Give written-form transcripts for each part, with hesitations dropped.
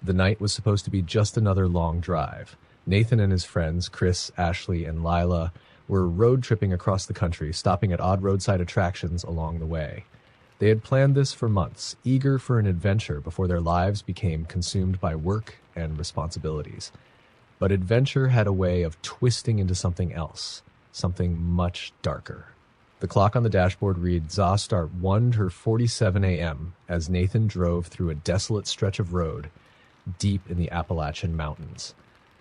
The night was supposed to be just another long drive. Nathan and his friends, Chris, Ashley, and Lila, were road tripping across the country, stopping at odd roadside attractions along the way. They had planned this for months, eager for an adventure before their lives became consumed by work and responsibilities. But adventure had a way of twisting into something else, something much darker. The clock on the dashboard read Zostart 1:47 a.m. as Nathan drove through a desolate stretch of road deep in the Appalachian Mountains.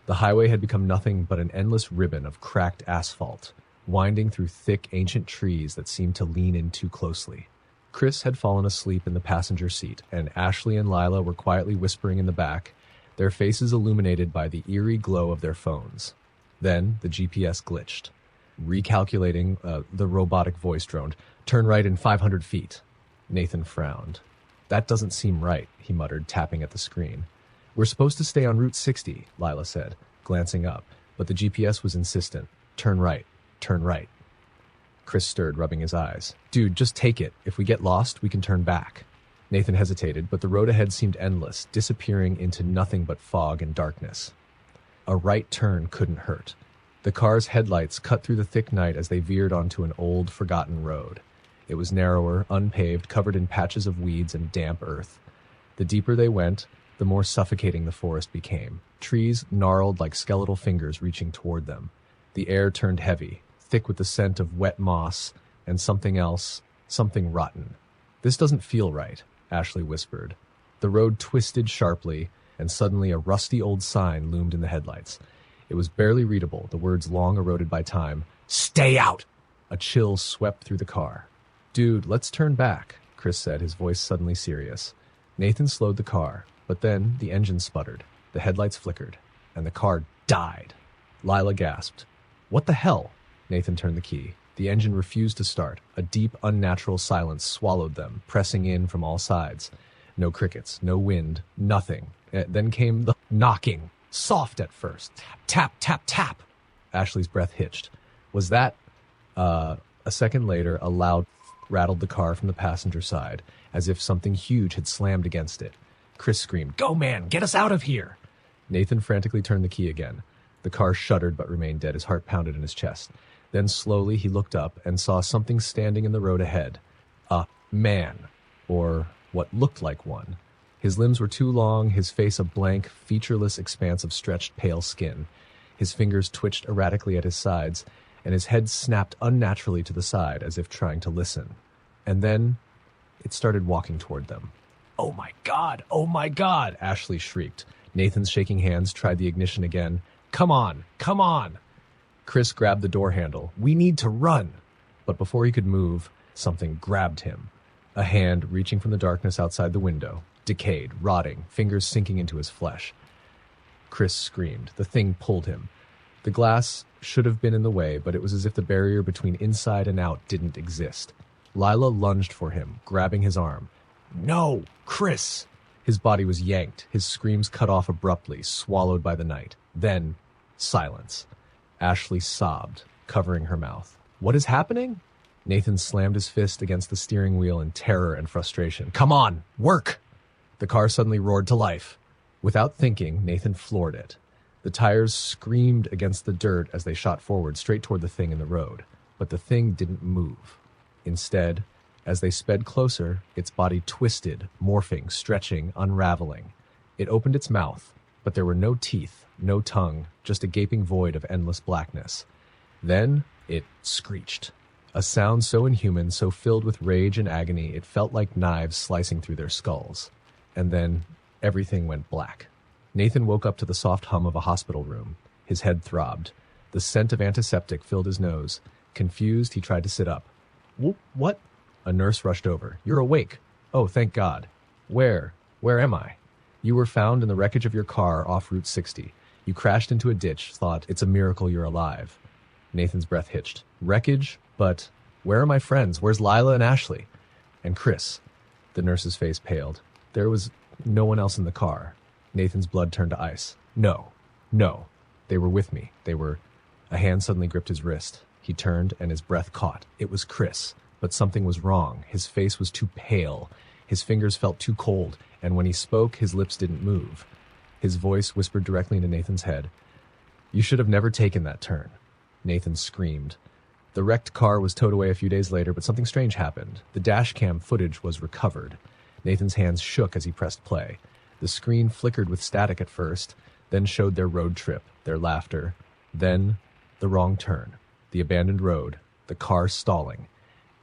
The highway had become nothing but an endless ribbon of cracked asphalt, winding through thick, ancient trees that seemed to lean in too closely. Chris had fallen asleep in the passenger seat, and Ashley and Lila were quietly whispering in the back, their faces illuminated by the eerie glow of their phones. Then the GPS glitched. Recalculating, the robotic voice droned, "Turn right in 500 feet. Nathan frowned. "That doesn't seem right," he muttered, tapping at the screen. "We're supposed to stay on Route 60, Lila said, glancing up, but the GPS was insistent. "Turn right, turn right." Chris stirred, rubbing his eyes. "Dude, just take it. If we get lost, we can turn back." Nathan hesitated, but the road ahead seemed endless, disappearing into nothing but fog and darkness. A right turn couldn't hurt. The car's headlights cut through the thick night as they veered onto an old, forgotten road. It was narrower, unpaved, covered in patches of weeds and damp earth. The deeper they went, the more suffocating the forest became. Trees gnarled like skeletal fingers reaching toward them. The air turned heavy, thick with the scent of wet moss and something else, something rotten. "This doesn't feel right," Ashley whispered. The road twisted sharply, and suddenly a rusty old sign loomed in the headlights. It was barely readable, the words long eroded by time. "Stay out!" A chill swept through the car. "Dude, let's turn back," Chris said, his voice suddenly serious. Nathan slowed the car, but then the engine sputtered, the headlights flickered, and the car died. Lila gasped. "What the hell?" Nathan turned the key. The engine refused to start. A deep, unnatural silence swallowed them, pressing in from all sides. No crickets, no wind, nothing. Then came the knocking, soft at first. Tap, tap, tap. Ashley's breath hitched. Was that... A second later, a loud rattled the car from the passenger side, as if something huge had slammed against it. Chris screamed, "Go, man! Get us out of here!" Nathan frantically turned the key again. The car shuddered but remained dead. His heart pounded in his chest. Then slowly he looked up and saw something standing in the road ahead. A man, or what looked like one. His limbs were too long, his face a blank, featureless expanse of stretched, pale skin. His fingers twitched erratically at his sides, and his head snapped unnaturally to the side as if trying to listen. And then it started walking toward them. "Oh my God! Oh my God!" Ashley shrieked. Nathan's shaking hands tried the ignition again. "Come on! Come on!" Chris grabbed the door handle. "We need to run!" But before he could move, something grabbed him. A hand reaching from the darkness outside the window, decayed, rotting, fingers sinking into his flesh. Chris screamed. The thing pulled him. The glass should have been in the way, but it was as if the barrier between inside and out didn't exist. Lila lunged for him, grabbing his arm. "No, Chris!" His body was yanked, his screams cut off abruptly, swallowed by the night. Then, silence. Ashley sobbed, covering her mouth. "What is happening?" Nathan slammed his fist against the steering wheel in terror and frustration. "Come on, work!" The car suddenly roared to life. Without thinking, Nathan floored it. The tires screamed against the dirt as they shot forward, straight toward the thing in the road. But the thing didn't move. Instead, as they sped closer, its body twisted, morphing, stretching, unraveling. It opened its mouth, but there were no teeth, no tongue, just a gaping void of endless blackness. Then it screeched. A sound so inhuman, so filled with rage and agony, it felt like knives slicing through their skulls. And then everything went black. Nathan woke up to the soft hum of a hospital room. His head throbbed. The scent of antiseptic filled his nose. Confused, he tried to sit up. "What?" A nurse rushed over. "You're awake." "Oh, thank God." Where am I?" "You were found in the wreckage of your car off Route 60. You crashed into a ditch, thought, it's a miracle you're alive." Nathan's breath hitched. "Wreckage? But where are my friends? Where's Lila and Ashley? And Chris?" The nurse's face paled. "There was no one else in the car." Nathan's blood turned to ice. No. They were with me. They were... A hand suddenly gripped his wrist. He turned and his breath caught. It was Chris. But something was wrong. His face was too pale. His fingers felt too cold. And when he spoke, his lips didn't move. His voice whispered directly into Nathan's head. "You should have never taken that turn." Nathan screamed. The wrecked car was towed away a few days later, but something strange happened. The dash cam footage was recovered. Nathan's hands shook as he pressed play. The screen flickered with static at first, then showed their road trip, their laughter, then the wrong turn, the abandoned road, the car stalling,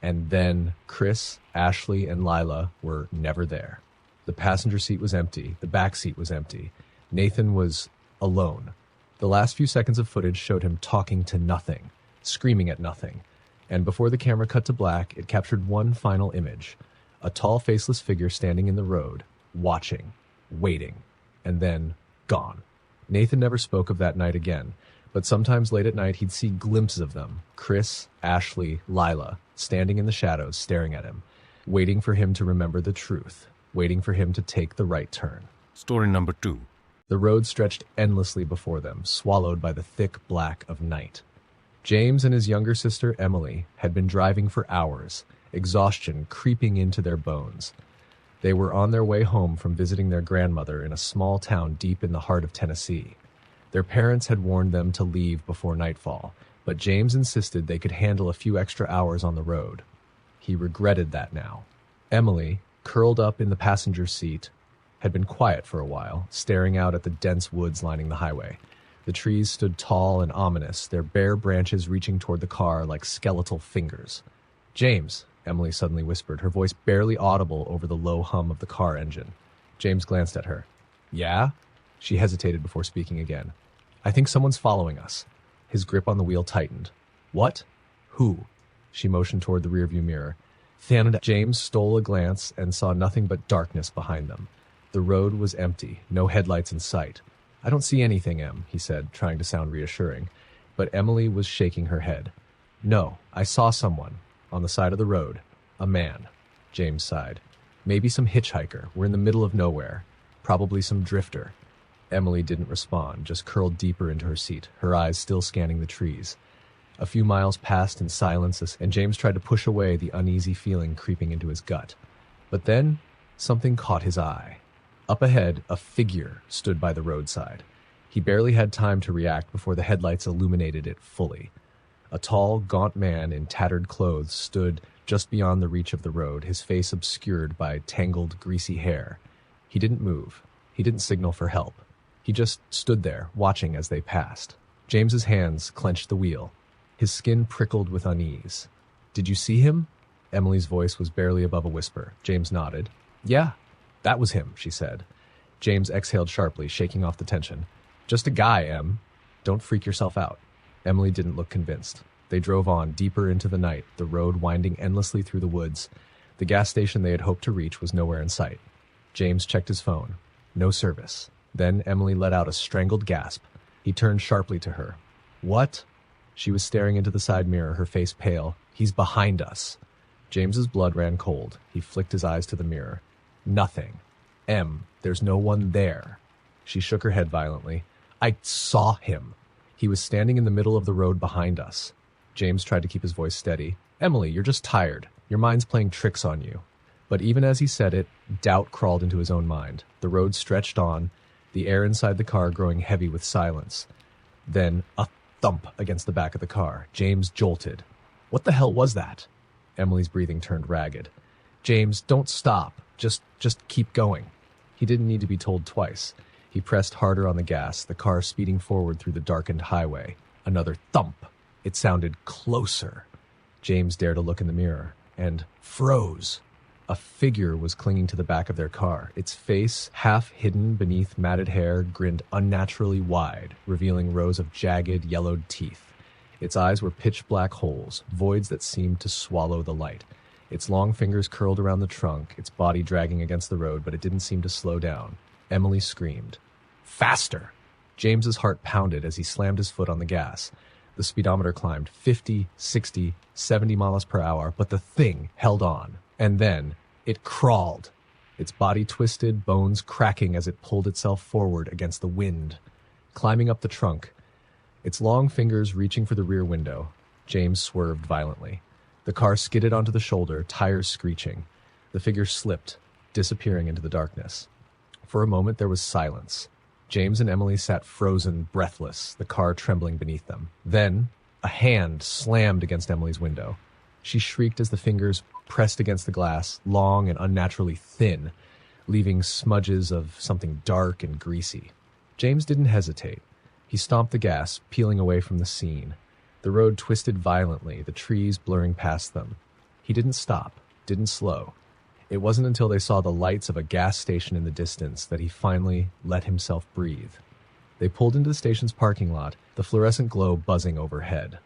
and then Chris, Ashley, and Lila were never there. The passenger seat was empty, the back seat was empty. Nathan was alone. The last few seconds of footage showed him talking to nothing, screaming at nothing, and before the camera cut to black, it captured one final image: a tall, faceless figure standing in the road, watching, waiting, and then gone. Nathan never spoke of that night again, but sometimes late at night he'd see glimpses of them, Chris, Ashley, Lila, standing in the shadows staring at him, waiting for him to remember the truth, waiting for him to take the right turn. Story number 2. The road stretched endlessly before them, swallowed by the thick black of night. James and his younger sister Emily had been driving for hours, exhaustion creeping into their bones. They were on their way home from visiting their grandmother in a small town deep in the heart of Tennessee. Their parents had warned them to leave before nightfall, but James insisted they could handle a few extra hours on the road. He regretted that now. Emily, curled up in the passenger seat, had been quiet for a while, staring out at the dense woods lining the highway. The trees stood tall and ominous, their bare branches reaching toward the car like skeletal fingers. "James," Emily suddenly whispered, her voice barely audible over the low hum of the car engine. James glanced at her. "Yeah?" She hesitated before speaking again. "I think someone's following us." His grip on the wheel tightened. "What? Who?" She motioned toward the rearview mirror. James stole a glance and saw nothing but darkness behind them. The road was empty, no headlights in sight. "I don't see anything, Em," he said, trying to sound reassuring. But Emily was shaking her head. "No, I saw someone. On the side of the road. A man." James sighed. "Maybe some hitchhiker. We're in the middle of nowhere. Probably some drifter." Emily didn't respond, just curled deeper into her seat, her eyes still scanning the trees. A few miles passed in silence, and James tried to push away the uneasy feeling creeping into his gut. But then something caught his eye. Up ahead, a figure stood by the roadside. He barely had time to react before the headlights illuminated it fully. A tall, gaunt man in tattered clothes stood just beyond the reach of the road, his face obscured by tangled, greasy hair. He didn't move. He didn't signal for help. He just stood there, watching as they passed. James's hands clenched the wheel. His skin prickled with unease. "Did you see him?" Emily's voice was barely above a whisper. James nodded. "Yeah, that was him," she said. James exhaled sharply, shaking off the tension. "Just a guy, Em. Don't freak yourself out." Emily didn't look convinced. They drove on, deeper into the night, the road winding endlessly through the woods. The gas station they had hoped to reach was nowhere in sight. James checked his phone. No service. Then Emily let out a strangled gasp. He turned sharply to her. "What?" She was staring into the side mirror, her face pale. "He's behind us." James's blood ran cold. He flicked his eyes to the mirror. "Nothing. Em, there's no one there." She shook her head violently. "I saw him. He was standing in the middle of the road behind us." James tried to keep his voice steady. "Emily, you're just tired. Your mind's playing tricks on you." But even as he said it, doubt crawled into his own mind. The road stretched on, the air inside the car growing heavy with silence. Then a thump against the back of the car. James jolted. "What the hell was that?" Emily's breathing turned ragged. "James, don't stop. Just keep going." He didn't need to be told twice. He pressed harder on the gas, the car speeding forward through the darkened highway. Another thump. It sounded closer. James dared to look in the mirror, and froze. A figure was clinging to the back of their car. Its face, half hidden beneath matted hair, grinned unnaturally wide, revealing rows of jagged, yellowed teeth. Its eyes were pitch-black holes, voids that seemed to swallow the light. Its long fingers curled around the trunk, its body dragging against the road, but it didn't seem to slow down. Emily screamed. "Faster!" James's heart pounded as he slammed his foot on the gas. The speedometer climbed 50, 60, 70 miles per hour, but the thing held on. And then it crawled. Its body twisted, bones cracking as it pulled itself forward against the wind. Climbing up the trunk, its long fingers reaching for the rear window, James swerved violently. The car skidded onto the shoulder, tires screeching. The figure slipped, disappearing into the darkness. For a moment there was silence. James and Emily sat frozen, breathless, the car trembling beneath them. Then, a hand slammed against Emily's window. She shrieked as the fingers pressed against the glass, long and unnaturally thin, leaving smudges of something dark and greasy. James didn't hesitate. He stomped the gas, peeling away from the scene. The road twisted violently, the trees blurring past them. He didn't stop, didn't slow. It wasn't until they saw the lights of a gas station in the distance that he finally let himself breathe. They pulled into the station's parking lot, the fluorescent glow buzzing overhead.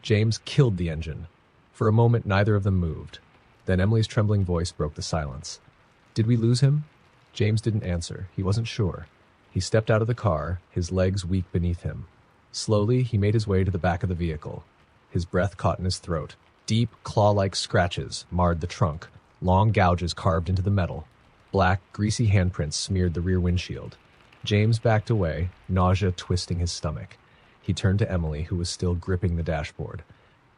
James killed the engine. For a moment, neither of them moved. Then Emily's trembling voice broke the silence. "Did we lose him?" James didn't answer. He wasn't sure. He stepped out of the car, his legs weak beneath him. Slowly, he made his way to the back of the vehicle. His breath caught in his throat. Deep, claw-like scratches marred the trunk, long gouges carved into the metal. Black, greasy handprints smeared the rear windshield. James backed away, nausea twisting his stomach. He turned to Emily, who was still gripping the dashboard.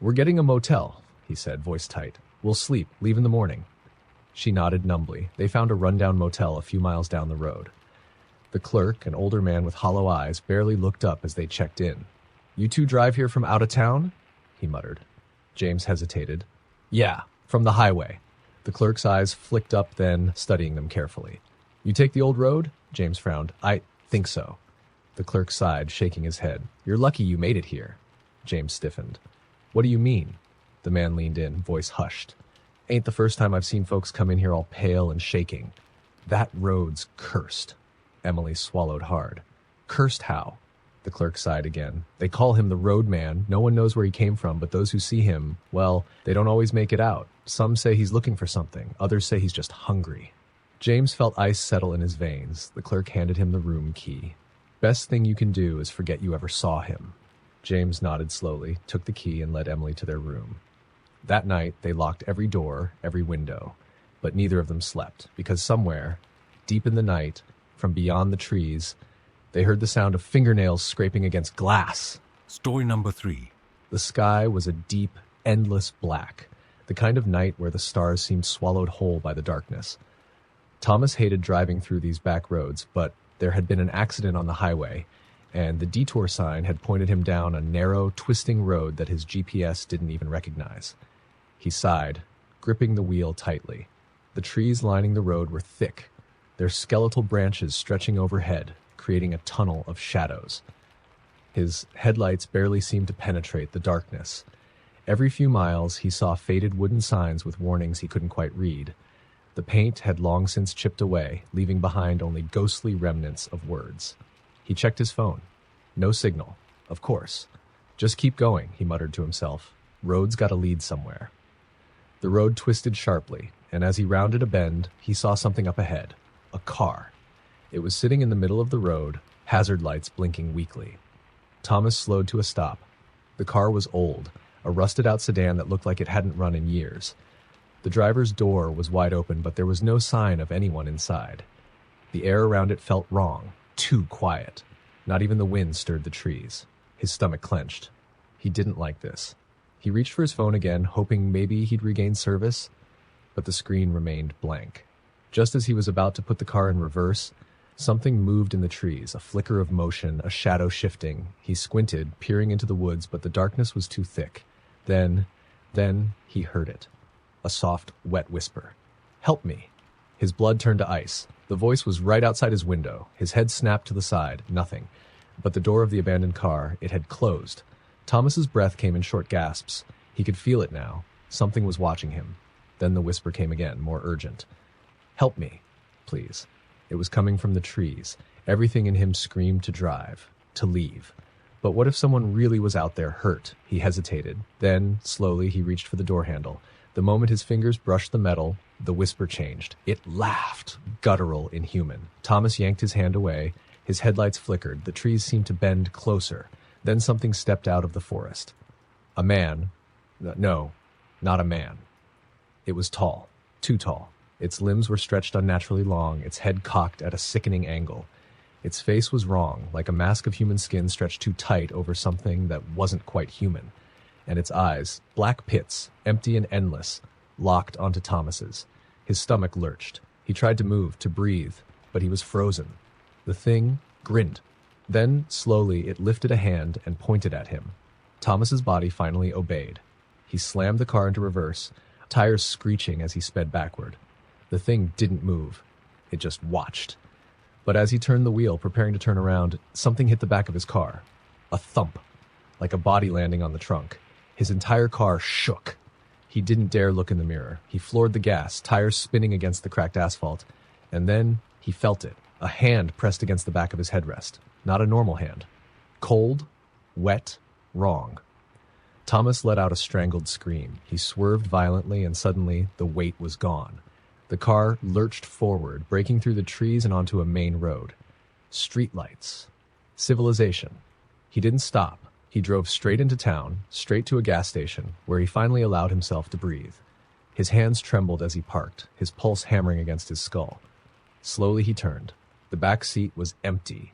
"We're getting a motel," he said, voice tight. "We'll sleep, leave in the morning." She nodded numbly. They found a rundown motel a few miles down the road. The clerk, an older man with hollow eyes, barely looked up as they checked in. "You two drive here from out of town?" he muttered. James hesitated. "Yeah, from the highway." The clerk's eyes flicked up then, studying them carefully. "You take the old road?" James frowned. "I think so." The clerk sighed, shaking his head. "You're lucky you made it here." James stiffened. "What do you mean?" The man leaned in, voice hushed. "Ain't the first time I've seen folks come in here all pale and shaking. That road's cursed." Emily swallowed hard. "Cursed how?" The clerk sighed again. "They call him the road man. No one knows where he came from, but those who see him, well, they don't always make it out. Some say he's looking for something. Others say he's just hungry." James felt ice settle in his veins. The clerk handed him the room key. "Best thing you can do is forget you ever saw him." James nodded slowly, took the key, and led Emily to their room. That night, they locked every door, every window, but neither of them slept, because somewhere, deep in the night, from beyond the trees, they heard the sound of fingernails scraping against glass. Story number 3. The sky was a deep, endless black, the kind of night where the stars seemed swallowed whole by the darkness. Thomas hated driving through these back roads, but there had been an accident on the highway, and the detour sign had pointed him down a narrow, twisting road that his GPS didn't even recognize. He sighed, gripping the wheel tightly. The trees lining the road were thick, their skeletal branches stretching overhead, creating a tunnel of shadows. His headlights barely seemed to penetrate the darkness. Every few miles, he saw faded wooden signs with warnings he couldn't quite read. The paint had long since chipped away, leaving behind only ghostly remnants of words. He checked his phone. No signal. Of course. "Just keep going," he muttered to himself. "Road's gotta lead somewhere." The road twisted sharply, and as he rounded a bend, he saw something up ahead. A car. It was sitting in the middle of the road, hazard lights blinking weakly. Thomas slowed to a stop. The car was old, a rusted-out sedan that looked like it hadn't run in years. The driver's door was wide open, but there was no sign of anyone inside. The air around it felt wrong, too quiet. Not even the wind stirred the trees. His stomach clenched. He didn't like this. He reached for his phone again, hoping maybe he'd regain service, but the screen remained blank. Just as he was about to put the car in reverse, something moved in the trees, a flicker of motion, a shadow shifting. He squinted, peering into the woods, but the darkness was too thick. Then he heard it. A soft, wet whisper. "Help me." His blood turned to ice. The voice was right outside his window. His head snapped to the side. Nothing. But the door of the abandoned car, it had closed. Thomas's breath came in short gasps. He could feel it now. Something was watching him. Then the whisper came again, more urgent. "Help me, please." It was coming from the trees. Everything in him screamed to drive, to leave. But what if someone really was out there hurt? He hesitated. Then, slowly, he reached for the door handle. The moment his fingers brushed the metal, the whisper changed. It laughed, guttural, inhuman. Thomas yanked his hand away. His headlights flickered. The trees seemed to bend closer. Then something stepped out of the forest. A man. No, not a man. It was tall, too tall. Its limbs were stretched unnaturally long, its head cocked at a sickening angle. Its face was wrong, like a mask of human skin stretched too tight over something that wasn't quite human. And its eyes, black pits, empty and endless, locked onto Thomas's. His stomach lurched. He tried to move, to breathe, but he was frozen. The thing grinned. Then, slowly, it lifted a hand and pointed at him. Thomas's body finally obeyed. He slammed the car into reverse, tires screeching as he sped backward. The thing didn't move. It just watched. But as he turned the wheel, preparing to turn around, something hit the back of his car. A thump, like a body landing on the trunk. His entire car shook. He didn't dare look in the mirror. He floored the gas, tires spinning against the cracked asphalt. And then he felt it. A hand pressed against the back of his headrest. Not a normal hand. Cold, wet, wrong. Thomas let out a strangled scream. He swerved violently, and suddenly the weight was gone. The car lurched forward, breaking through the trees and onto a main road. Streetlights. Civilization. He didn't stop. He drove straight into town, straight to a gas station, where he finally allowed himself to breathe. His hands trembled as he parked, his pulse hammering against his skull. Slowly he turned. The back seat was empty,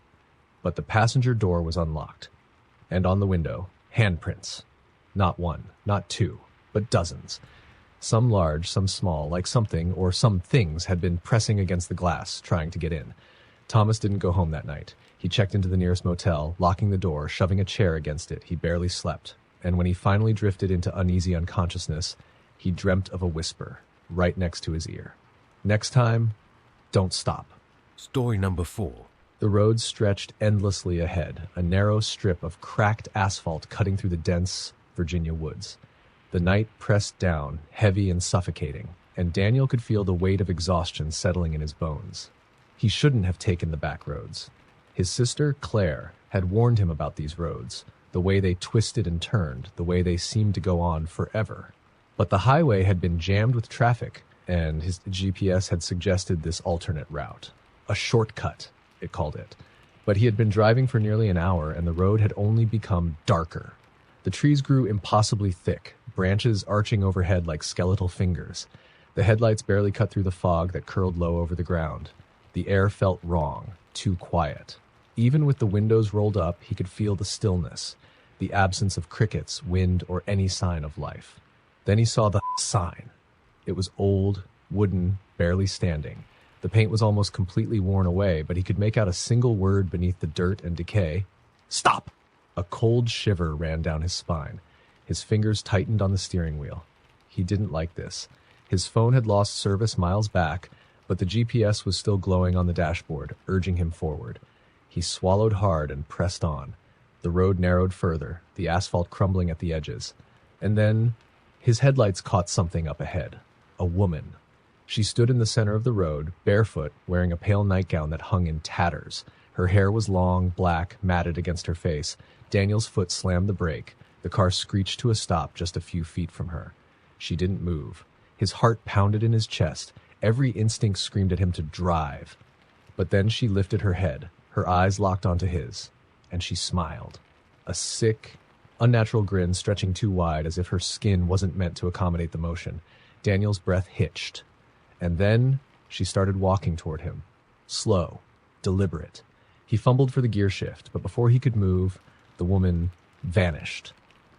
but the passenger door was unlocked. And on the window, handprints. Not one, not two, but dozens. Some large, some small, like something or some things had been pressing against the glass, trying to get in. Thomas didn't go home that night. He checked into the nearest motel, locking the door, shoving a chair against it. He barely slept. And when he finally drifted into uneasy unconsciousness, he dreamt of a whisper right next to his ear. Next time, don't stop. Story number 4. The road stretched endlessly ahead, a narrow strip of cracked asphalt cutting through the dense Virginia woods. The night pressed down, heavy and suffocating, and Daniel could feel the weight of exhaustion settling in his bones. He shouldn't have taken the back roads. His sister, Claire, had warned him about these roads, the way they twisted and turned, the way they seemed to go on forever. But the highway had been jammed with traffic, and his GPS had suggested this alternate route. A shortcut, it called it. But he had been driving for nearly an hour, and the road had only become darker. The trees grew impossibly thick, branches arching overhead like skeletal fingers. The headlights barely cut through the fog that curled low over the ground. The air felt wrong, too quiet. Even with the windows rolled up, he could feel the stillness, the absence of crickets, wind, or any sign of life. Then he saw the sign. It was old, wooden, barely standing. The paint was almost completely worn away, but he could make out a single word beneath the dirt and decay. Stop! A cold shiver ran down his spine. His fingers tightened on the steering wheel. He didn't like this. His phone had lost service miles back, but the GPS was still glowing on the dashboard, urging him forward. He swallowed hard and pressed on. The road narrowed further, the asphalt crumbling at the edges. And then his headlights caught something up ahead. A woman. She stood in the center of the road, barefoot, wearing a pale nightgown that hung in tatters. Her hair was long, black, matted against her face. Daniel's foot slammed the brake. The car screeched to a stop just a few feet from her. She didn't move. His heart pounded in his chest. Every instinct screamed at him to drive. But then she lifted her head. Her eyes locked onto his, and she smiled. A sick, unnatural grin stretching too wide as if her skin wasn't meant to accommodate the motion. Daniel's breath hitched. And then she started walking toward him. Slow, deliberate. He fumbled for the gear shift, but before he could move, the woman vanished.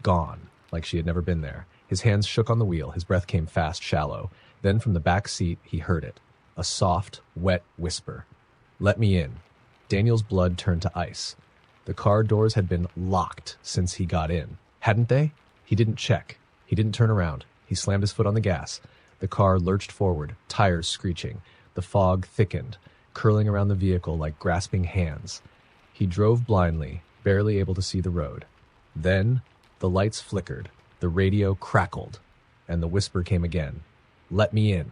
Gone, like she had never been there. His hands shook on the wheel. His breath came fast, shallow. Then from the back seat, he heard it. A soft, wet whisper. Let me in. Daniel's blood turned to ice. The car doors had been locked since he got in. Hadn't they? He didn't check. He didn't turn around. He slammed his foot on the gas. The car lurched forward, tires screeching. The fog thickened, curling around the vehicle like grasping hands. He drove blindly, barely able to see the road. Then the lights flickered, the radio crackled, and the whisper came again. Let me in.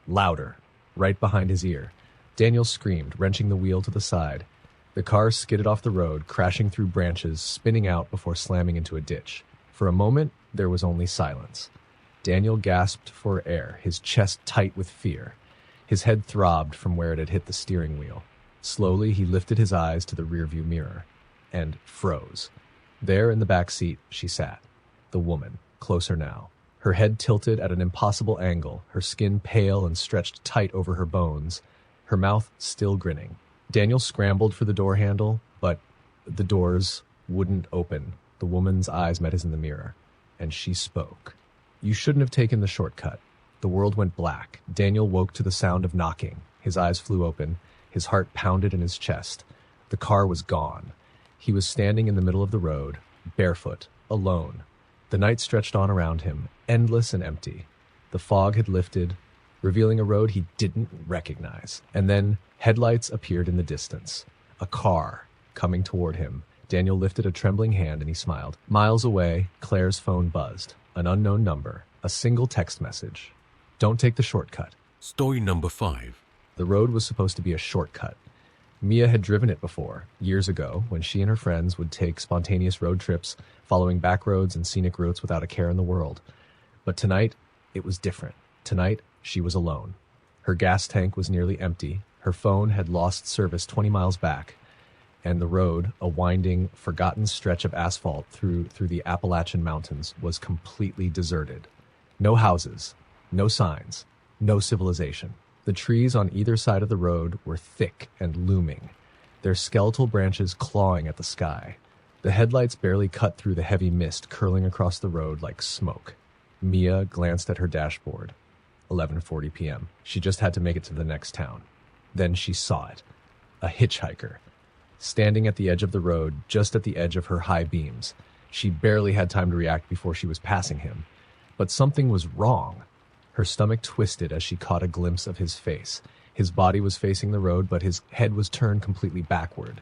Louder, right behind his ear. Daniel screamed, wrenching the wheel to the side. The car skidded off the road, crashing through branches, spinning out before slamming into a ditch. For a moment, there was only silence. Daniel gasped for air, his chest tight with fear. His head throbbed from where it had hit the steering wheel. Slowly, he lifted his eyes to the rearview mirror and froze. There in the back seat, she sat. The woman, closer now. Her head tilted at an impossible angle, her skin pale and stretched tight over her bones, her mouth still grinning. Daniel scrambled for the door handle, but the doors wouldn't open. The woman's eyes met his in the mirror, and she spoke. You shouldn't have taken the shortcut. The world went black. Daniel woke to the sound of knocking. His eyes flew open. His heart pounded in his chest. The car was gone. He was standing in the middle of the road, barefoot, alone. The night stretched on around him, endless and empty. The fog had lifted, revealing a road he didn't recognize. And then headlights appeared in the distance. A car coming toward him. Daniel lifted a trembling hand and he smiled. Miles away, Claire's phone buzzed. An unknown number. A single text message. Don't take the shortcut. Story number 5. The road was supposed to be a shortcut. Mia had driven it before, years ago, when she and her friends would take spontaneous road trips, following back roads and scenic routes without a care in the world. But tonight, it was different. Tonight, she was alone. Her gas tank was nearly empty. Her phone had lost service 20 miles back. And the road, a winding, forgotten stretch of asphalt through the Appalachian Mountains, was completely deserted. No houses, no signs, no civilization. The trees on either side of the road were thick and looming, their skeletal branches clawing at the sky. The headlights barely cut through the heavy mist curling across the road like smoke. Mia glanced at her dashboard. 11:40 p.m. She just had to make it to the next town. Then she saw it. A hitchhiker. Standing at the edge of the road, just at the edge of her high beams. She barely had time to react before she was passing him. But something was wrong. Her stomach twisted as she caught a glimpse of his face. His body was facing the road, but his head was turned completely backward.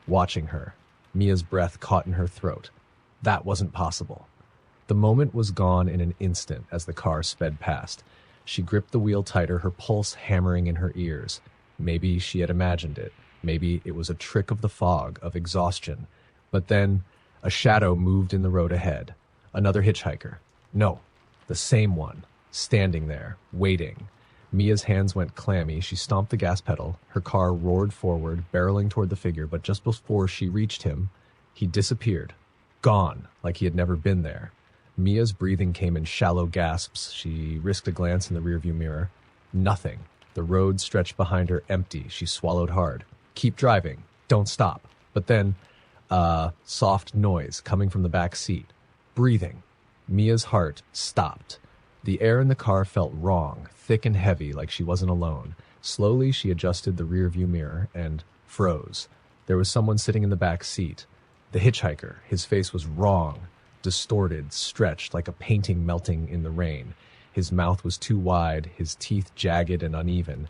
Watching her, Mia's breath caught in her throat. That wasn't possible. The moment was gone in an instant as the car sped past. She gripped the wheel tighter, her pulse hammering in her ears. Maybe she had imagined it. Maybe it was a trick of the fog, of exhaustion. But then, a shadow moved in the road ahead. Another hitchhiker. No, the same one. Standing there, waiting. Mia's hands went clammy. She stomped the gas pedal. Her car roared forward, barreling toward the figure, but just before she reached him, he disappeared. Gone, like he had never been there. Mia's breathing came in shallow gasps. She risked a glance in the rearview mirror. Nothing. The road stretched behind her empty. She swallowed hard. Keep driving. Don't stop. But then, soft noise coming from the back seat. Breathing. Mia's heart stopped. The air in the car felt wrong, thick and heavy, like she wasn't alone. Slowly, she adjusted the rearview mirror and froze. There was someone sitting in the back seat. The hitchhiker. His face was wrong, distorted, stretched like a painting melting in the rain. His mouth was too wide, his teeth jagged and uneven,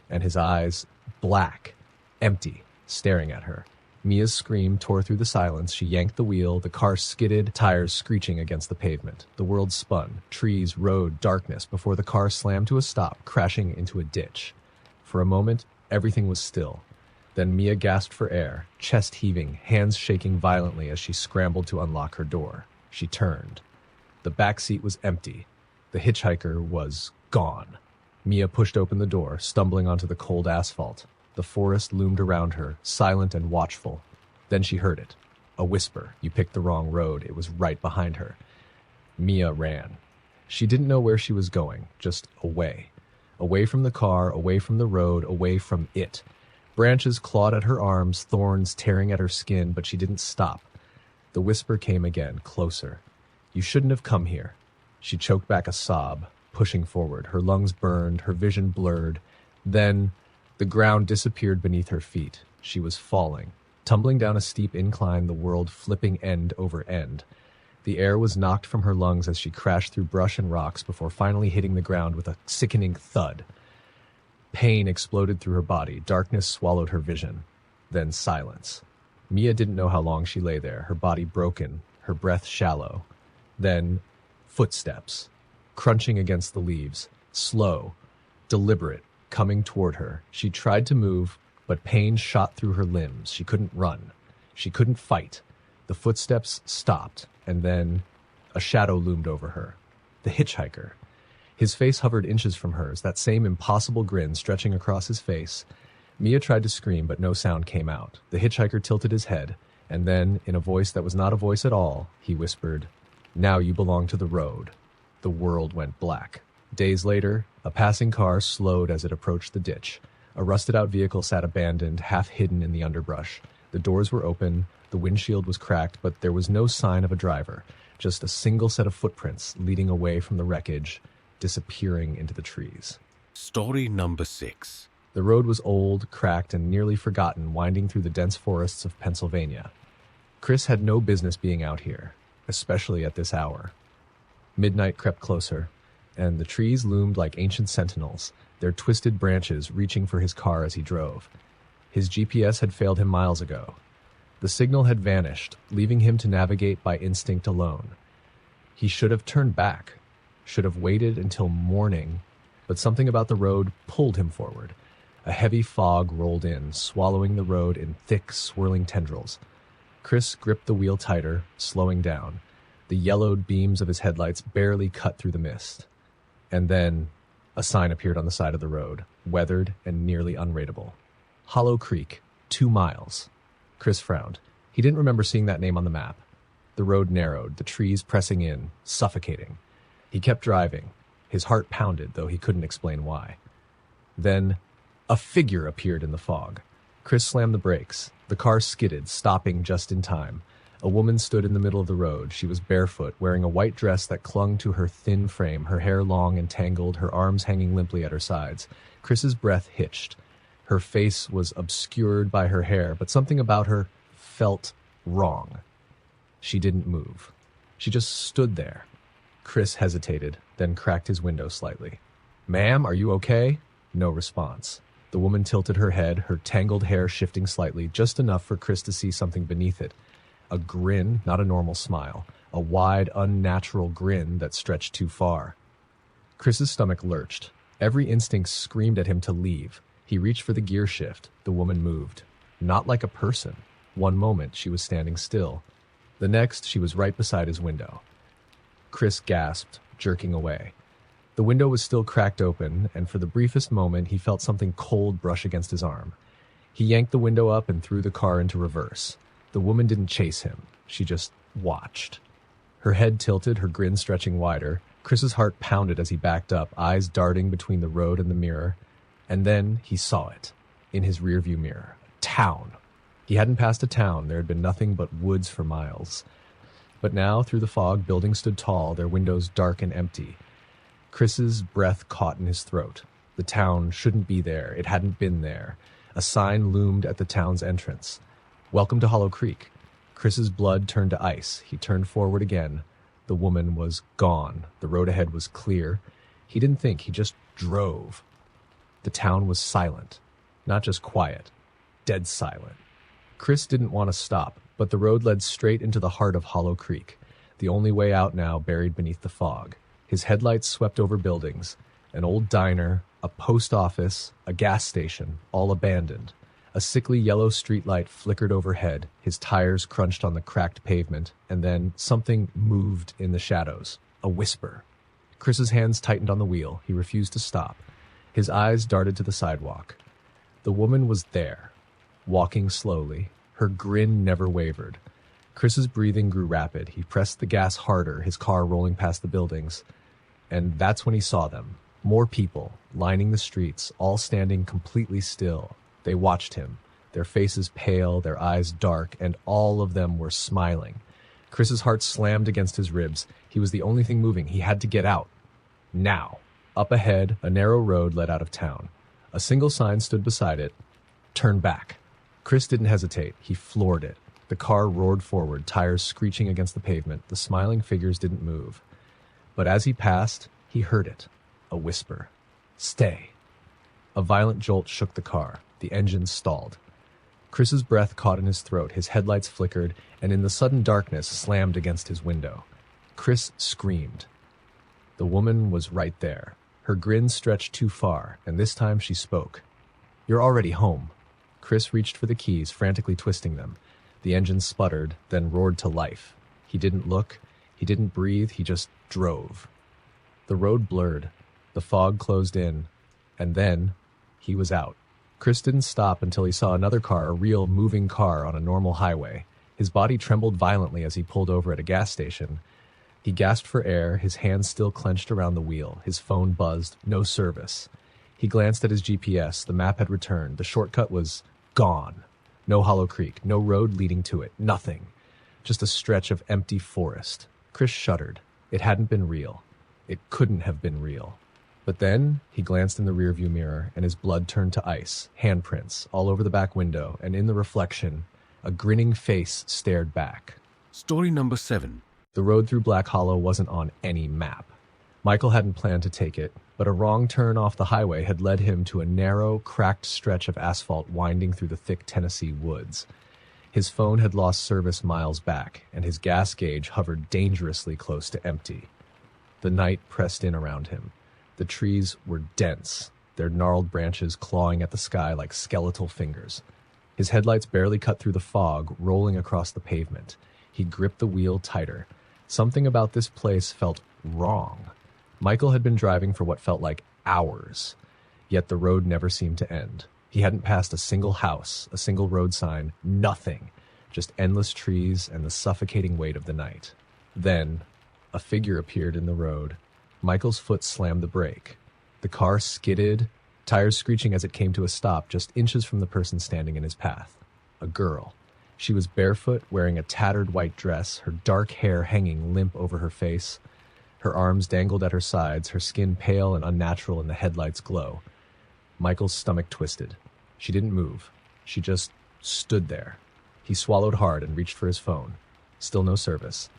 and his eyes black, empty, staring at her. Mia's scream tore through the silence. She yanked the wheel. The car skidded, tires screeching against the pavement. The world spun. Trees, road, darkness, before the car slammed to a stop, crashing into a ditch. For a moment, everything was still. Then Mia gasped for air, chest heaving, hands shaking violently as she scrambled to unlock her door. She turned. The back seat was empty. The hitchhiker was gone. Mia pushed open the door, stumbling onto the cold asphalt. The forest loomed around her, silent and watchful. Then she heard it. A whisper. You picked the wrong road. It was right behind her. Mia ran. She didn't know where she was going, just away. Away from the car, away from the road, away from it. Branches clawed at her arms, thorns tearing at her skin, but she didn't stop. The whisper came again, closer. You shouldn't have come here. She choked back a sob, pushing forward. Her lungs burned, her vision blurred. Then the ground disappeared beneath her feet. She was falling, tumbling down a steep incline, the world flipping end over end. The air was knocked from her lungs as she crashed through brush and rocks before finally hitting the ground with a sickening thud. Pain exploded through her body. Darkness swallowed her vision. Then silence. Mia didn't know how long she lay there, her body broken, her breath shallow. Then footsteps, crunching against the leaves, slow, deliberate, coming toward her. She tried to move, but pain shot through her limbs. She couldn't run. She couldn't fight. The footsteps stopped, and then a shadow loomed over her. The hitchhiker. His face hovered inches from hers, that same impossible grin stretching across his face. Mia tried to scream, but no sound came out. The hitchhiker tilted his head, and then, in a voice that was not a voice at all, he whispered, "Now you belong to the road." The world went black. Days later, a passing car slowed as it approached the ditch. A rusted-out vehicle sat abandoned, half hidden in the underbrush. The doors were open, the windshield was cracked, but there was no sign of a driver, just a single set of footprints leading away from the wreckage, disappearing into the trees. Story number 6. The road was old, cracked, and nearly forgotten, winding through the dense forests of Pennsylvania. Chris had no business being out here, especially at this hour. Midnight crept closer, and the trees loomed like ancient sentinels, their twisted branches reaching for his car as he drove. His GPS had failed him miles ago. The signal had vanished, leaving him to navigate by instinct alone. He should have turned back, should have waited until morning, but something about the road pulled him forward. A heavy fog rolled in, swallowing the road in thick, swirling tendrils. Chris gripped the wheel tighter, slowing down. The yellowed beams of his headlights barely cut through the mist. And then a sign appeared on the side of the road, weathered and nearly unreadable. Hollow Creek, 2 miles. Chris frowned. He didn't remember seeing that name on the map. The road narrowed, the trees pressing in, suffocating. He kept driving. His heart pounded, though he couldn't explain why. Then a figure appeared in the fog. Chris slammed the brakes. The car skidded, stopping just in time. A woman stood in the middle of the road. She was barefoot, wearing a white dress that clung to her thin frame, her hair long and tangled, her arms hanging limply at her sides. Chris's breath hitched. Her face was obscured by her hair, but something about her felt wrong. She didn't move. She just stood there. Chris hesitated, then cracked his window slightly. "Ma'am, are you okay?" No response. The woman tilted her head, her tangled hair shifting slightly, just enough for Chris to see something beneath it. A grin, not a normal smile. A wide, unnatural grin that stretched too far. Chris's stomach lurched. Every instinct screamed at him to leave. He reached for the gear shift. The woman moved. Not like a person. One moment, she was standing still. The next, she was right beside his window. Chris gasped, jerking away. The window was still cracked open, and for the briefest moment, he felt something cold brush against his arm. He yanked the window up and threw the car into reverse. The woman didn't chase him. She just watched. Her head tilted, her grin stretching wider. Chris's heart pounded as he backed up, eyes darting between the road and the mirror. And then he saw it, in his rearview mirror. A town. He hadn't passed a town. There had been nothing but woods for miles. But now, through the fog, buildings stood tall, their windows dark and empty. Chris's breath caught in his throat. The town shouldn't be there. It hadn't been there. A sign loomed at the town's entrance. "Welcome to Hollow Creek." Chris's blood turned to ice. He turned forward again. The woman was gone. The road ahead was clear. He didn't think. He just drove. The town was silent. Not just quiet. Dead silent. Chris didn't want to stop, but the road led straight into the heart of Hollow Creek, the only way out now buried beneath the fog. His headlights swept over buildings, an old diner, a post office, a gas station, all abandoned. A sickly yellow streetlight flickered overhead, his tires crunched on the cracked pavement, and then something moved in the shadows. A whisper. Chris's hands tightened on the wheel. He refused to stop. His eyes darted to the sidewalk. The woman was there, walking slowly. Her grin never wavered. Chris's breathing grew rapid. He pressed the gas harder, his car rolling past the buildings. And that's when he saw them. More people, lining the streets, all standing completely still. They watched him, their faces pale, their eyes dark, and all of them were smiling. Chris's heart slammed against his ribs. He was the only thing moving. He had to get out. Now. Up ahead, a narrow road led out of town. A single sign stood beside it. "Turn back." Chris didn't hesitate. He floored it. The car roared forward, tires screeching against the pavement. The smiling figures didn't move. But as he passed, he heard it. A whisper. "Stay." A violent jolt shook the car. The engine stalled. Chris's breath caught in his throat. His headlights flickered, and in the sudden darkness slammed against his window. Chris screamed. The woman was right there. Her grin stretched too far, and this time she spoke. "You're already home." Chris reached for the keys, frantically twisting them. The engine sputtered, then roared to life. He didn't look. He didn't breathe. He just drove. The road blurred. The fog closed in. And then he was out. Chris didn't stop until he saw another car, a real moving car on a normal highway. His body trembled violently as he pulled over at a gas station. He gasped for air, his hands still clenched around the wheel. His phone buzzed. No service. He glanced at his GPS. The map had returned. The shortcut was gone. No Hollow Creek, no road leading to it, nothing. Just a stretch of empty forest. Chris shuddered. It hadn't been real. It couldn't have been real. But then he glanced in the rearview mirror and his blood turned to ice, handprints all over the back window, and in the reflection, a grinning face stared back. Story number 7. The road through Black Hollow wasn't on any map. Michael hadn't planned to take it, but a wrong turn off the highway had led him to a narrow, cracked stretch of asphalt winding through the thick Tennessee woods. His phone had lost service miles back, and his gas gauge hovered dangerously close to empty. The night pressed in around him. The trees were dense, their gnarled branches clawing at the sky like skeletal fingers. His headlights barely cut through the fog, rolling across the pavement. He gripped the wheel tighter. Something about this place felt wrong. Michael had been driving for what felt like hours, yet the road never seemed to end. He hadn't passed a single house, a single road sign, nothing, just endless trees and the suffocating weight of the night. Then, a figure appeared in the road. Michael's foot slammed the brake. The car skidded, tires screeching as it came to a stop just inches from the person standing in his path. A girl. She was barefoot, wearing a tattered white dress, her dark hair hanging limp over her face. Her arms dangled at her sides, her skin pale and unnatural in the headlights' glow. Michael's stomach twisted. She didn't move. She just stood there. He swallowed hard and reached for his phone. Still no service.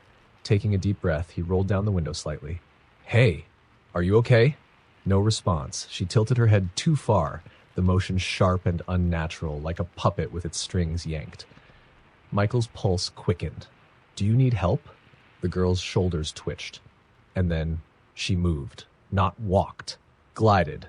Taking a deep breath, he rolled down the window slightly. "Hey, are you okay?" No response. She tilted her head too far, the motion sharp and unnatural, like a puppet with its strings yanked. Michael's pulse quickened. "Do you need help?" The girl's shoulders twitched. And then she moved, not walked, glided.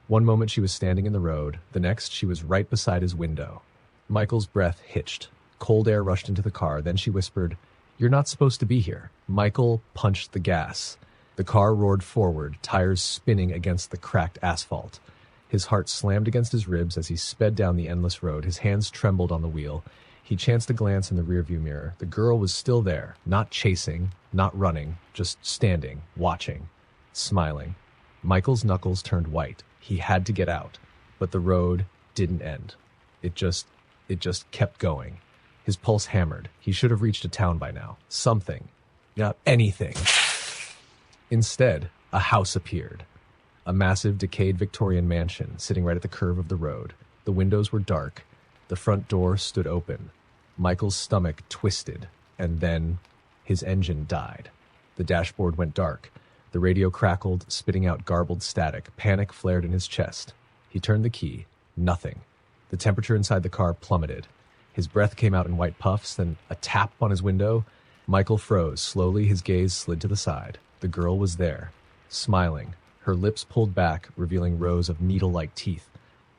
One moment she was standing in the road, the next she was right beside his window. Michael's breath hitched. Cold air rushed into the car, then she whispered, "You're not supposed to be here." Michael punched the gas. The car roared forward, tires spinning against the cracked asphalt. His heart slammed against his ribs as he sped down the endless road. His hands trembled on the wheel. He chanced a glance in the rearview mirror. The girl was still there, not chasing, not running, just standing, watching, smiling. Michael's knuckles turned white. He had to get out, but the road didn't end. It just kept going. His pulse hammered. He should have reached a town by now. Something. Anything. Instead, a house appeared. A massive, decayed Victorian mansion sitting right at the curve of the road. The windows were dark. The front door stood open. Michael's stomach twisted, and then his engine died. The dashboard went dark. The radio crackled, spitting out garbled static. Panic flared in his chest. He turned the key. Nothing. The temperature inside the car plummeted. His breath came out in white puffs, then a tap on his window. Michael froze. Slowly, his gaze slid to the side. The girl was there, smiling, her lips pulled back, revealing rows of needle-like teeth.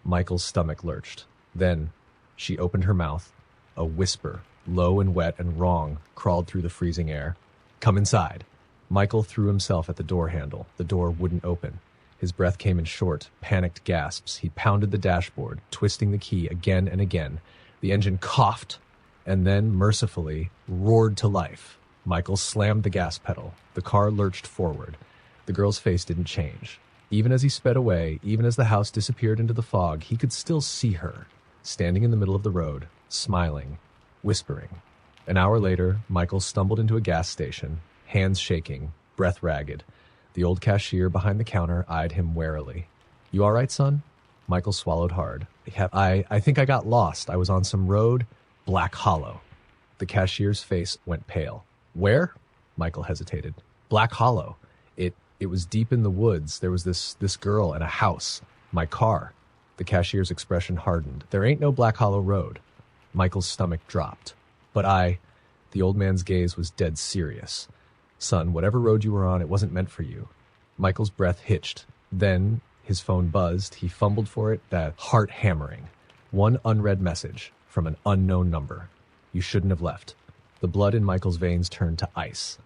Michael's stomach lurched. Then she opened her mouth. A whisper, low and wet and wrong, crawled through the freezing air. "Come inside." Michael threw himself at the door handle. The door wouldn't open. His breath came in short, panicked gasps. He pounded the dashboard, twisting the key again and again. The engine coughed, and then, mercifully, roared to life. Michael slammed the gas pedal. The car lurched forward. The girl's face didn't change. Even as he sped away, even as the house disappeared into the fog, he could still see her, standing in the middle of the road, smiling, whispering. An hour later, Michael stumbled into a gas station, hands shaking, breath ragged. The old cashier behind the counter eyed him warily. "You all right, son?" Michael swallowed hard. I think I got lost. I was on some road, Black Hollow." The cashier's face went pale. "Where?" Michael hesitated. "Black Hollow. It was deep in the woods. There was this girl and a house. My car." The cashier's expression hardened. "There ain't no Black Hollow Road." Michael's stomach dropped. "But The old man's gaze was dead serious. "Son, whatever road you were on, it wasn't meant for you." Michael's breath hitched. Then his phone buzzed. He fumbled for it, that heart hammering. One unread message from an unknown number. "You shouldn't have left." The blood in Michael's veins turned to ice,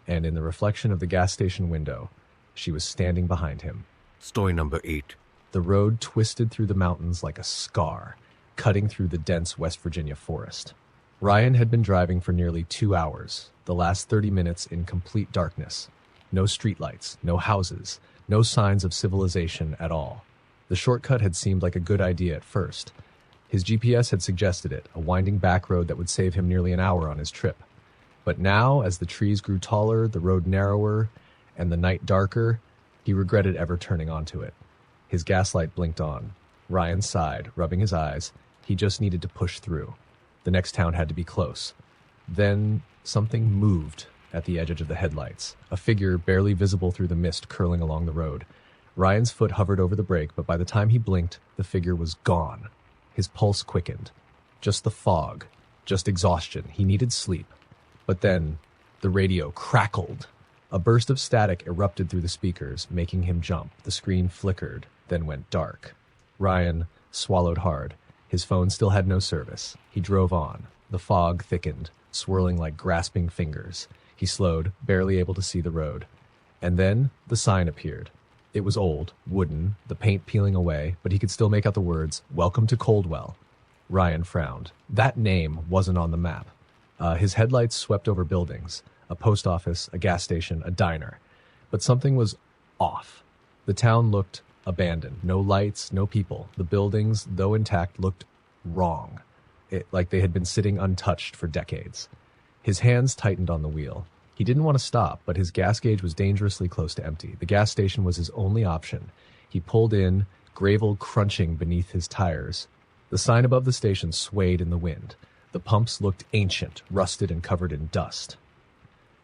and in the reflection of the gas station window, she was standing behind him. Story number 8. The road twisted through the mountains like a scar, cutting through the dense West Virginia forest. Ryan had been driving for nearly 2 hours, the last 30 minutes in complete darkness. No streetlights, no houses, no signs of civilization at all. The shortcut had seemed like a good idea at first. His GPS had suggested it, a winding back road that would save him nearly an hour on his trip. But now, as the trees grew taller, the road narrower, and the night darker, He regretted ever turning onto it. His gaslight blinked on. Ryan sighed, rubbing his eyes. He just needed to push through. The next town had to be close. Then something moved at the edge of the headlights, a figure barely visible through the mist curling along the road. Ryan's foot hovered over the brake, but by the time he blinked, the figure was gone. His pulse quickened. Just the fog, just exhaustion. He needed sleep. But then the radio crackled. A burst of static erupted through the speakers, making him jump. The screen flickered, then went dark. Ryan swallowed hard. His phone still had no service. He drove on. The fog thickened, swirling like grasping fingers. He slowed, barely able to see the road. And then the sign appeared. It was old, wooden, the paint peeling away, but he could still make out the words, "Welcome to Coldwell." Ryan frowned. That name wasn't on the map. His headlights swept over buildings, a post office, a gas station, a diner. But something was off. The town looked abandoned. No lights, no people. The buildings, though intact, looked wrong. Like they had been sitting untouched for decades. His hands tightened on the wheel. He didn't want to stop, but his gas gauge was dangerously close to empty. The gas station was his only option. He pulled in, gravel crunching beneath his tires. The sign above the station swayed in the wind. The pumps looked ancient, rusted and covered in dust.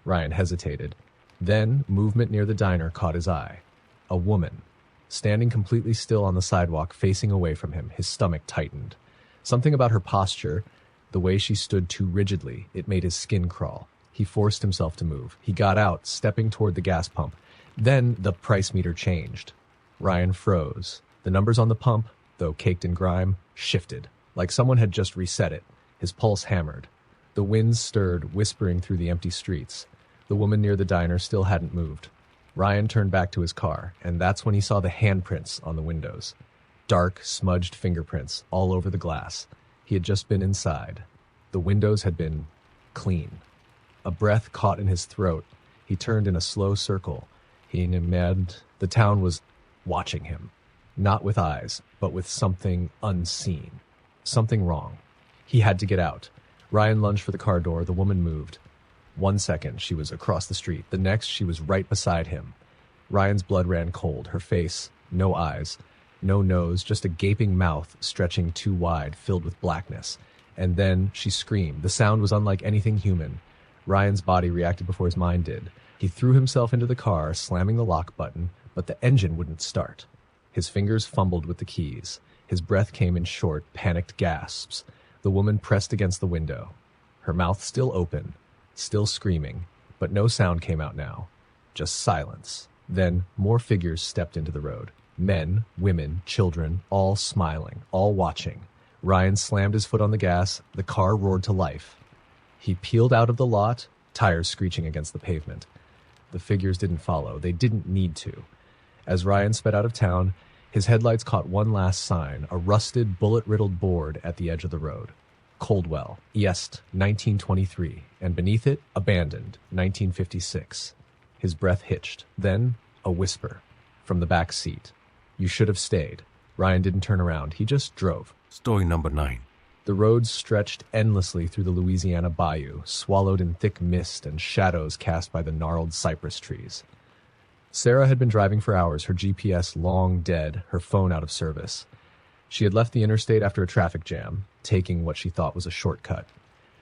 Ryan hesitated. Then movement near the diner caught his eye. A woman, standing completely still on the sidewalk, facing away from him. His stomach tightened. Something about her posture, the way she stood too rigidly, it made his skin crawl. He forced himself to move. He got out, stepping toward the gas pump. Then the price meter changed. Ryan froze. The numbers on the pump, though caked in grime, shifted, like someone had just reset it. His pulse hammered. The winds stirred, whispering through the empty streets. The woman near the diner still hadn't moved. Ryan turned back to his car, and that's when he saw the handprints on the windows. Dark, smudged fingerprints all over the glass. He had just been inside. The windows had been clean. A breath caught in his throat. He turned in a slow circle. He imagined the town was watching him. Not with eyes, but with something unseen. Something wrong. He had to get out. Ryan lunged for the car door. The woman moved. 1 second, she was across the street. The next, she was right beside him. Ryan's blood ran cold. Her face, no eyes, no nose, just a gaping mouth stretching too wide, filled with blackness. And then she screamed. The sound was unlike anything human. Ryan's body reacted before his mind did. He threw himself into the car, slamming the lock button, but the engine wouldn't start. His fingers fumbled with the keys. His breath came in short, panicked gasps. The woman pressed against the window. Her mouth still open, still screaming, but no sound came out now. Just silence. Then more figures stepped into the road. Men, women, children, all smiling, all watching. Ryan slammed his foot on the gas. The car roared to life. He peeled out of the lot, tires screeching against the pavement. The figures didn't follow. They didn't need to. As Ryan sped out of town, his headlights caught one last sign, a rusted, bullet-riddled board at the edge of the road. Coldwell, East, 1923, and beneath it, Abandoned, 1956. His breath hitched. Then, a whisper from the back seat. You should have stayed. Ryan didn't turn around. He just drove. Story number 9. The roads stretched endlessly through the Louisiana bayou, swallowed in thick mist and shadows cast by the gnarled cypress trees. Sarah had been driving for hours, her GPS long dead, her phone out of service. She had left the interstate after a traffic jam, taking what she thought was a shortcut.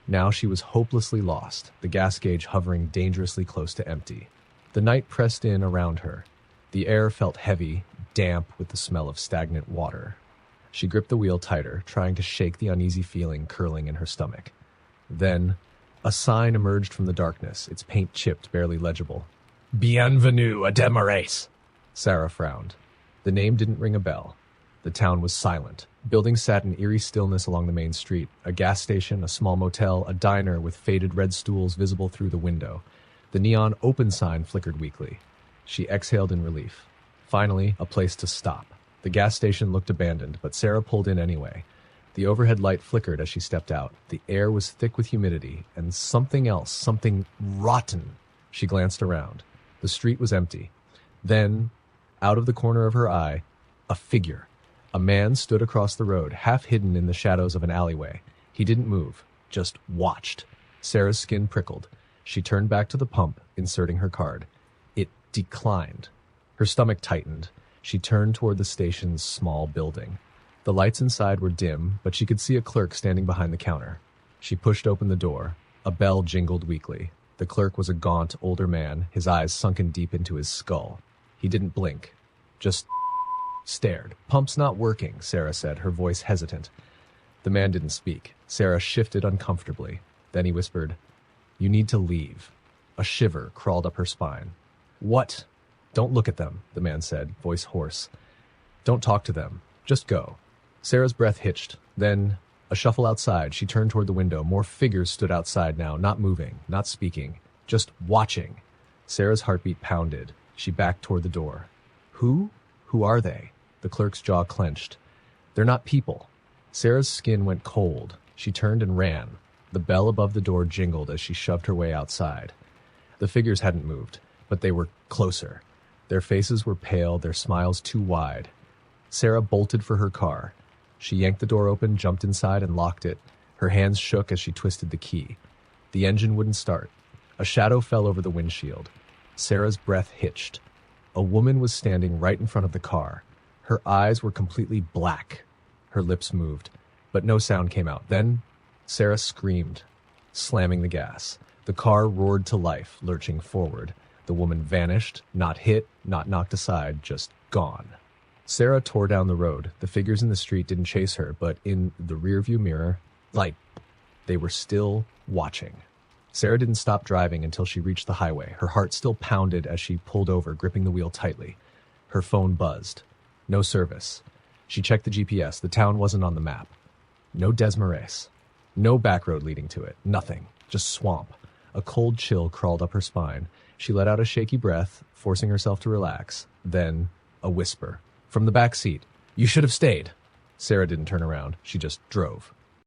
Now she was hopelessly lost, the gas gauge hovering dangerously close to empty. The night pressed in around her. The air felt heavy, damp with the smell of stagnant water. She gripped the wheel tighter, trying to shake the uneasy feeling curling in her stomach. Then, a sign emerged from the darkness, its paint chipped, barely legible. Bienvenue à Desmarais. Sarah frowned. The name didn't ring a bell. The town was silent. Buildings sat in eerie stillness along the main street. A gas station, a small motel, a diner with faded red stools visible through the window. The neon open sign flickered weakly. She exhaled in relief. Finally, a place to stop. The gas station looked abandoned, but Sarah pulled in anyway. The overhead light flickered as she stepped out. The air was thick with humidity, and something else, something rotten. She glanced around. The street was empty. Then, out of the corner of her eye, a figure. A man stood across the road, half hidden in the shadows of an alleyway. He didn't move, just watched. Sarah's skin prickled. She turned back to the pump, inserting her card. It declined. Her stomach tightened. She turned toward the station's small building. The lights inside were dim, but she could see a clerk standing behind the counter. She pushed open the door. A bell jingled weakly. The clerk was a gaunt, older man, his eyes sunken deep into his skull. He didn't blink, just stared. "Pump's not working," Sarah said, her voice hesitant. The man didn't speak. Sarah shifted uncomfortably. Then he whispered, "You need to leave." A shiver crawled up her spine. "What?" "Don't look at them," the man said, voice hoarse. "Don't talk to them. Just go." Sarah's breath hitched. Then, a shuffle outside. She turned toward the window. More figures stood outside now, not moving, not speaking, just watching. Sarah's heartbeat pounded. She backed toward the door. Who? Who are they? The clerk's jaw clenched. "They're not people." Sarah's skin went cold. She turned and ran. The bell above the door jingled as she shoved her way outside. The figures hadn't moved, but they were closer. Their faces were pale, their smiles too wide. Sarah bolted for her car. She yanked the door open, jumped inside, and locked it. Her hands shook as she twisted the key. The engine wouldn't start. A shadow fell over the windshield. Sarah's breath hitched. A woman was standing right in front of the car. Her eyes were completely black. Her lips moved, but no sound came out. Then Sarah screamed, slamming the gas. The car roared to life, lurching forward. The woman vanished, not hit, not knocked aside, just gone. Sarah tore down the road. The figures in the street didn't chase her, but in the rearview mirror, they were still watching. Sarah didn't stop driving until she reached the highway. Her heart still pounded as she pulled over, gripping the wheel tightly. Her phone buzzed. No service. She checked the GPS. The town wasn't on the map. No Desmarais. No back road leading to it. Nothing. Just swamp. A cold chill crawled up her spine. She let out a shaky breath, forcing herself to relax. Then, a whisper. From the back seat. "You should have stayed." Sarah didn't turn around. She just drove.